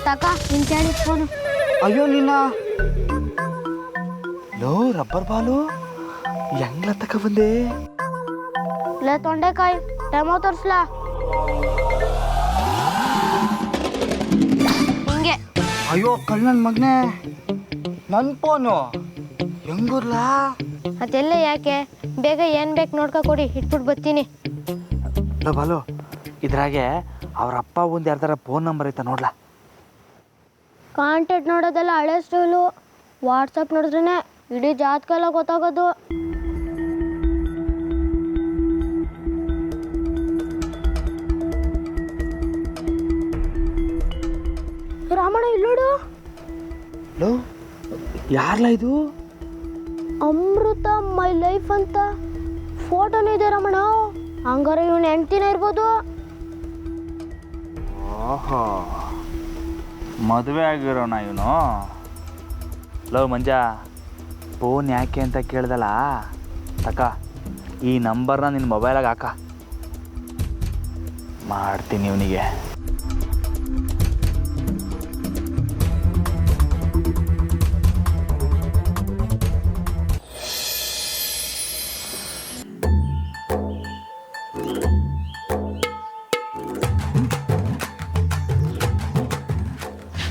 ತಕ ನಿನ್ ಕೇಳಿ ಫೋನು. ಅಯ್ಯೋ ನಿನ್ನ ಲೋ ರಬ್ಬರ್ ಬಾಲು ಹೆಂಗ್ಲ ತಕ ಬಂದೆ? ಲೇ ತೊಂಡೆಕಾಯಿ ಡೆಮೋ ತೋರ್ಸ್ಲಾ? ಹಿಂಗೆ. ಅಯ್ಯೋ ಕಳ್ಳನ್ ಮಗನೇ, ನನ್ನ ಫೋನು ಹೆಂಗುರ್ಲಾ? ಅದೆಲ್ಲ ಯಾಕೆ, ಬೇಗ ಏನು ಬೇಕು ನೋಡ್ಕೊ ಕೊಡಿ, ಇಟ್ಬಿಟ್ಟು ಬರ್ತೀನಿ. ಲೋ ಬಾಲು, ಇದ್ರಾಗೆ ಅವ್ರ ಅಪ್ಪ ಒಂದು ಯಾರ್ದಾರ ಫೋನ್ ನಂಬರ್ ಐತ ನೋಡ್ಲಾ? ಕಾಂಟ್ಯಾಕ್ಟ್ ನೋಡೋದೆಲ್ಲ ಹಳೆ ಸ್ಟೈಲು, ವಾಟ್ಸಪ್ ನೋಡಿದ್ರೇ ಇಡೀ ಜಾತಕ ಎಲ್ಲ ಗೊತ್ತಾಗೋದು. ರಾಮಣ್ಣ ಇಲ್ಲೋಡು. ಲೋ ಯಾರ್ಲ ಇದು? ಅಮೃತ ಮೈ ಲೈಫ್ ಅಂತ ಫೋಟೋನೇ ಇದೆ ರಮಣ. ಹಂಗಾರೆ ಇವನು ಹೆಂಡ್ತಿನೇ ಇರ್ಬೋದು. ಓಹೋ, ಮದುವೆ ಆಗಿರೋಣ ಇವನು. ಲೋ ಮಂಜ, ಫೋನ್ ಯಾಕೆ ಅಂತ ಕೇಳ್ದಲ್ಲ, ತಕ ಈ ನಂಬರ್ನ ನಿನ್ನ ಮೊಬೈಲಾಗ ಹಾಕ, ಮಾಡ್ತೀನಿ ಇವನಿಗೆ.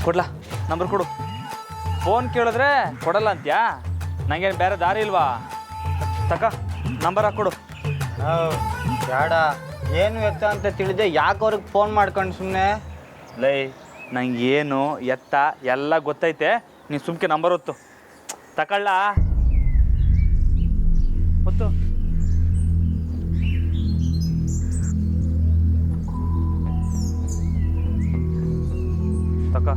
ಕೊಡ್ಲಾ ನಂಬರ್ ಕೊಡು. ಫೋನ್ ಕೇಳಿದ್ರೆ ಕೊಡಲ್ಲ ಅಂತ್ಯಾ? ನನಗೇನು ಬೇರೆ ದಾರಿ ಇಲ್ವಾ? ತಕ ನಂಬರ್ ಹಾಕ್ಕೊಡು. ಬೇಡ, ಏನು ಎತ್ತ ಅಂತ ತಿಳಿದೆ ಯಾಕೆ ಅವ್ರಿಗೆ ಫೋನ್ ಮಾಡ್ಕೊಂಡು ಸುಮ್ಮನೆ? ಲೈ, ನಂಗೆ ಏನು ಎತ್ತ ಎಲ್ಲ ಗೊತ್ತೈತೆ, ನೀನು ಸುಮ್ಕೆ ನಂಬರ್ ಹೊತ್ತು ತಕೊಳ್ಳ ಹೊತ್ತು. ತಕ